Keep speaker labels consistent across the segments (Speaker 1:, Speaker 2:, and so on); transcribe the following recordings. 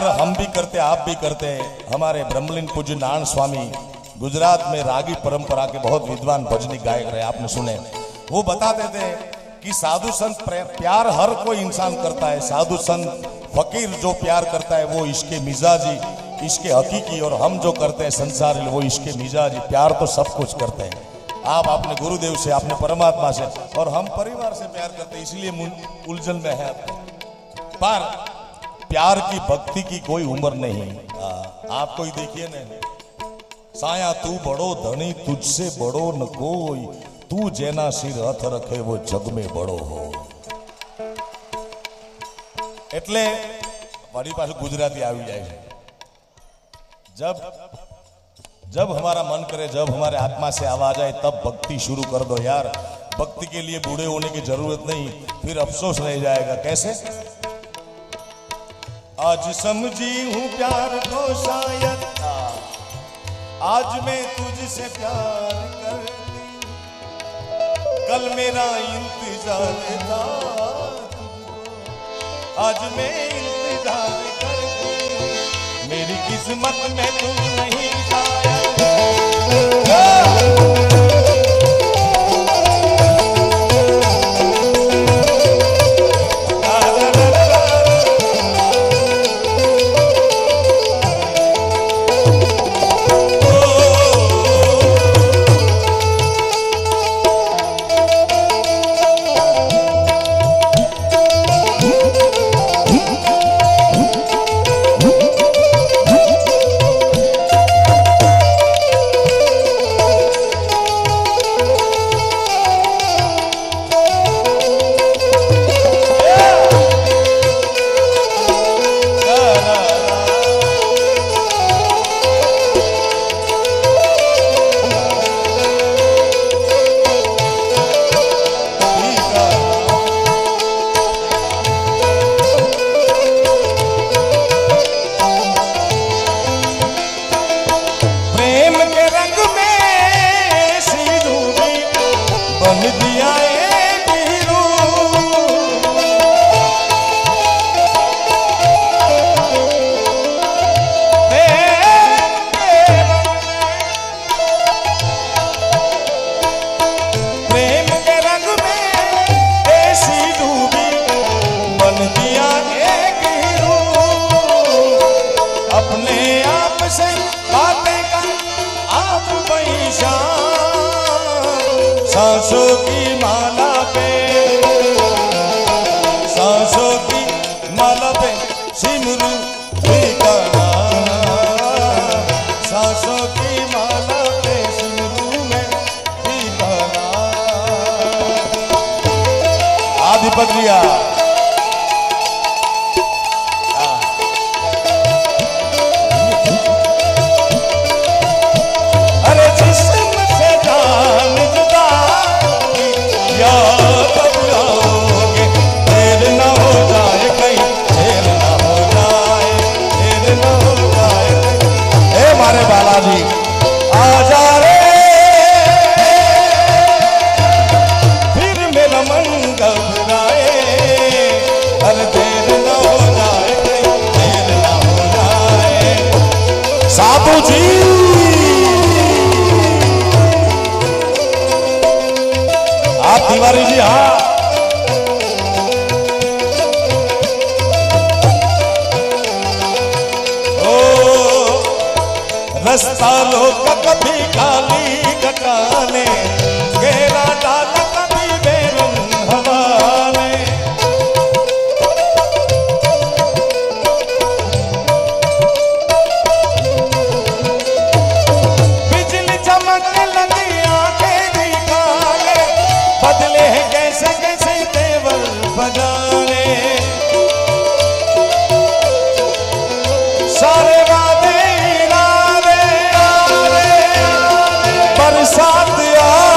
Speaker 1: प्यार हम भी करते आप भी करते हैं। हमारे ब्रह्मलीन पूज्य नारायण स्वामी गुजरात में रागी परंपरा के बहुत विद्वान भजनी गायक रहे, आपने सुने। वो बताते थे कि साधु संत प्यार हर कोई इंसान करता है, साधु संत फकीर जो प्यार करता है वो इसके मिजाजी, इसके हकीकी, और हम जो करते हैं संसारी वो इसके मिजाजी। प्यार तो सब कुछ करते हैं। आप अपने गुरुदेव से, अपने परमात्मा से, और हम परिवार से प्यार करते हैं, इसलिए उलझन में है। पर प्यार की भक्ति की कोई उम्र नहीं। आप कोई देखिए ना, साया तू बड़ो धनी तुझसे बड़ो न कोई, तू जेना सिर हथ रखे वो जग में बड़ो हो। એટલે મારી પાસે ગુજરાતી આવી જાય છે। जब हमारा मन करे, जब हमारे आत्मा से आवाज आए, तब भक्ति शुरू कर दो यार। भक्ति के लिए बूढ़े होने की जरूरत नहीं, फिर अफसोस रह जाएगा। कैसे? आज समझी हूं प्यार को शायद, आज मैं तुझसे प्यार करती, कल मेरा इंतजार था तुझको, आज मैं इंतजार करती, मेरी किस्मत में तुम नहीं शायद। सांसों की माला पे, सांसों की माला पे सिमरू ठिकाना, सांसों की माला पे सिमरू में ठिकाना। आधिपत्या तिवारी जी, हाँ ओ रस्ता लोग कभी काली कटाने, घेरा डाल कभी बेरंग हवाने, बिजली चमकने लगी आंखें दिखाने, बदले हैं कैसे कैसे तेवर बजाने, सारे वादे इरादे बरसात आ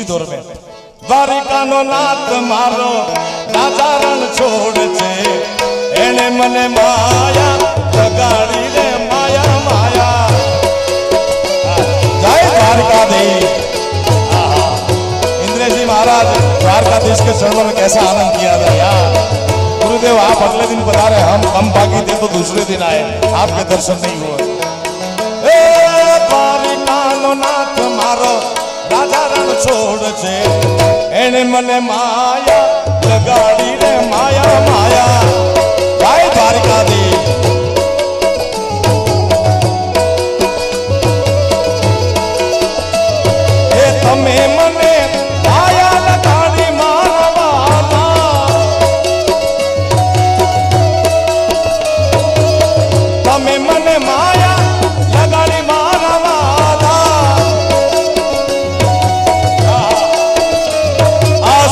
Speaker 1: इसी दौर में द्वारिका नो नाथ मारो राजा रण छोड़ छे एने मने माया लगाड़ी रे माया माया जय द्वारिकाधीश। इंद्रजी महाराज द्वारकाधीश के चरणों में कैसा आनंद किया था यार। गुरुदेव आप अगले दिन बता रहे हम कम भागी थे तो दूसरे दिन आए आपके दर्शन नहीं हुए। द्वारिका नो नाथ मारो राजा रण छोड़ छे एने मने माया लगाड़ी रे माया माया जय द्वारिकाधीश। ए तमे मने माया लगाड़ी मारवाना तमे मने माया लगाड़ी मारवाना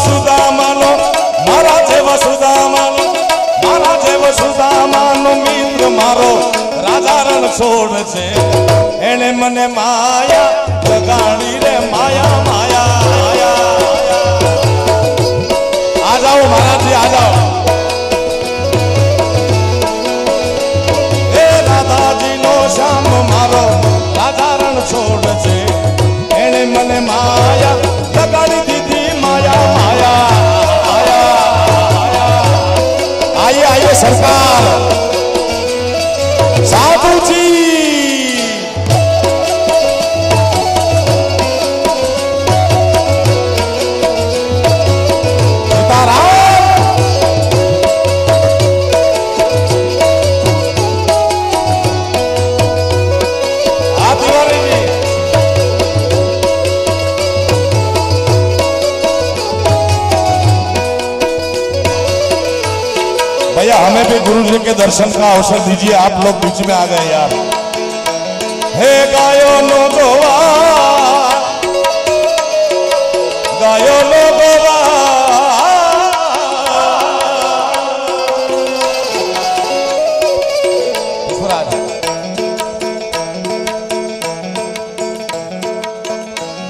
Speaker 1: सुदामानो मारा जेव सुदामानो मारा जेव सुदामानो मित्र मारो राजा रण छोड़ छे एने मने माया लगाड़ी रे माया माया आ जाओ महाराज जी आ जाओ। ए राधा जी नो श्याम मारो राजा रण छोड़ छे एने मने माया लगाड़ी दीदी माया माया आया आया आइए आइए सरकार साधु जी भैया हमें भी गुरु जी के दर्शन का अवसर दीजिए। आप लोग बीच में आ गए यार। हे गायो नो गोवा गायो नो गोवा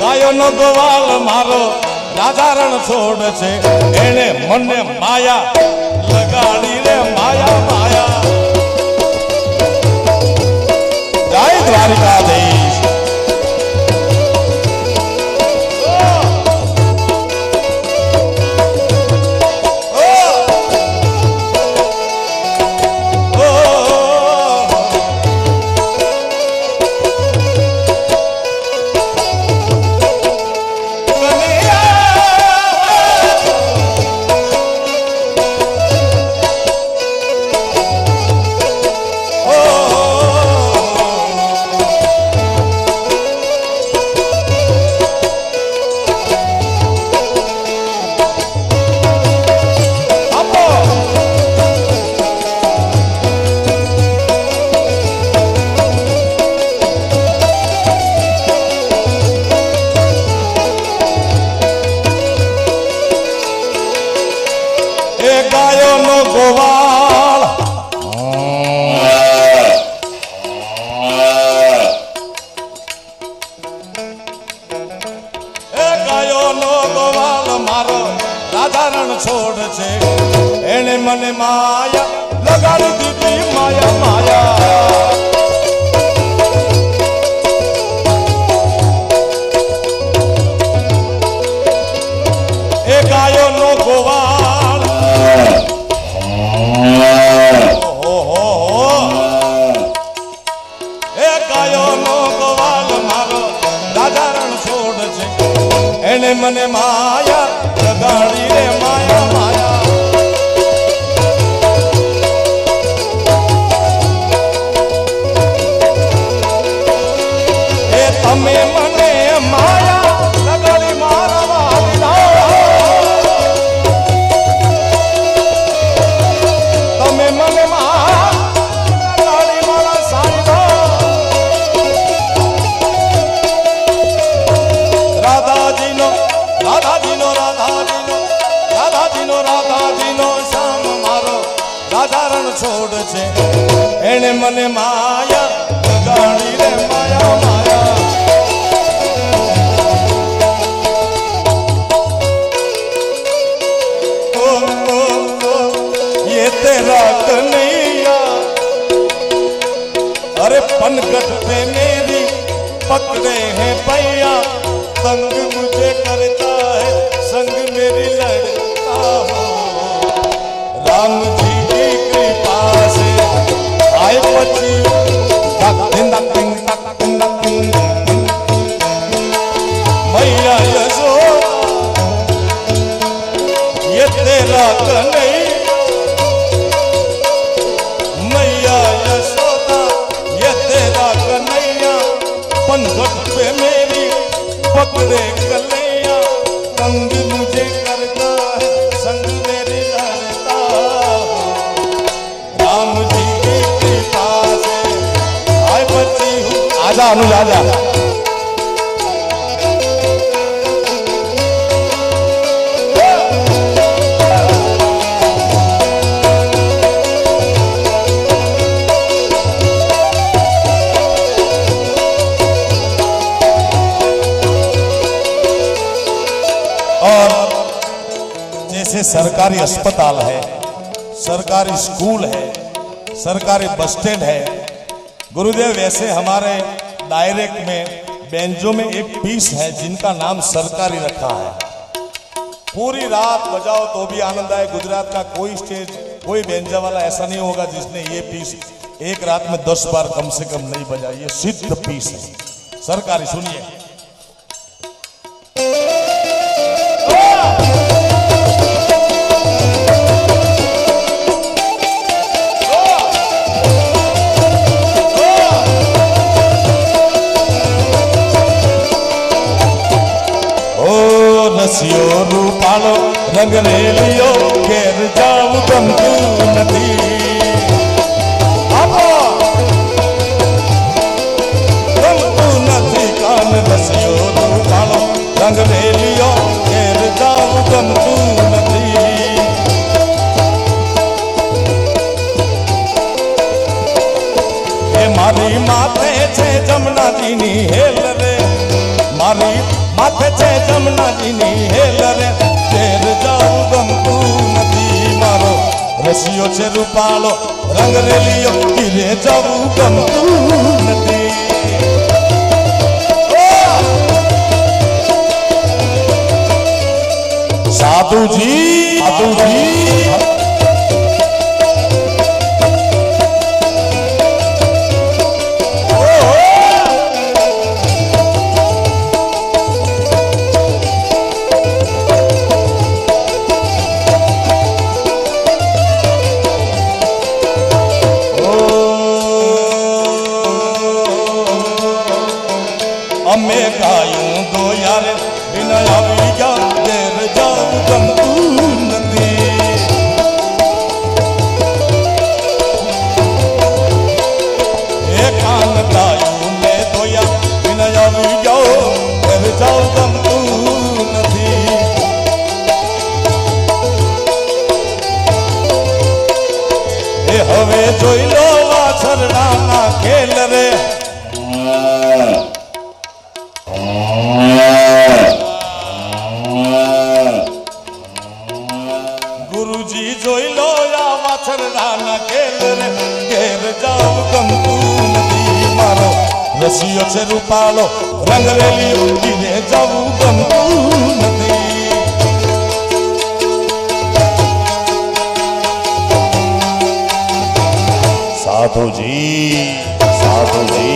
Speaker 1: गायो नो गोवाल मारो राजा रण छोड़ छे एने मने माया लगाड़ी रे माया माया जय द्वारिकाधीश। गायो नो गोवाल गायो नो गोवाल मारो राजा रण छोड़ छे एने मने माया लगाड़ी दीदी माया माया ए गायो नो गोवाल एने मने माया लगाड़ी रे माया माया ए तमे मने माया लगाड़ी मारवाली तमे मने माया लगाड़ी मारा साईं राधा जी नो श्याम मारो राजा रण छोड़ छे एने मने माया लगाड़ी रे माया माया पनघट पे मेरी पकड़े हैं पैया, संग मुझे करता है संग मेरी लड़ता हो। राम जी की कृपा से आए पची मैया यशोदा ये तेरा कन्हैया, मैया यशोदा ये तेरा कन्हैया, पनघट पे मेरी पकड़े कलैया, संग मुझे करता है संग मेरी लड़ता हो। राम जी की कृपा से आए बची हूँ। आजा अनुज आजा। और जैसे सरकारी अस्पताल है, सरकारी स्कूल है, सरकारी बस स्टैंड है गुरुदेव, वैसे हमारे डायरेक्ट में बेंजो में एक पीस है जिनका नाम सरकारी रखा है। पूरी रात बजाओ तो भी आनंद आए। गुजरात का कोई स्टेज कोई बेंजा वाला ऐसा नहीं होगा जिसने ये पीस एक रात में 10 बार कम से कम नहीं बजा। ये सिद्ध पीस है सरकारी। सुनिए रसियो रूपालो रंग रेलियो घेर जाऊं गमतू नदी। गमतू नदी कान रसियो रूपालो रंग रेलियो घेर जाऊं गमतू नदी। ए मारी माथे छे जमुना जी नी हेल रे, मारी माथे छे जमुना जी नी हेल रे, घेर जाऊं गमतू नदी। मारो रसियो छे रूपालो रंग रेलियो घिरे जाऊं गमतू नदी। साधु जी साधु जी अम्मे गायूं दो यार बिना आई जा देर जाऊं गमतू नदी। एक कान गायूं में दो यार बिना आई जाओ देर जाऊं गमतू नदी। ए हवे जोई लो वाछरड़ा ना खेल रे, गुरुजी जोई लो या वाछरड़ा ना खेल रे, घेर जाऊं गमतू नदी। मारो रसियो छे रूपालो रंग रेलियो घिरे जाऊं गमतू नदी। साधु जी साधु जी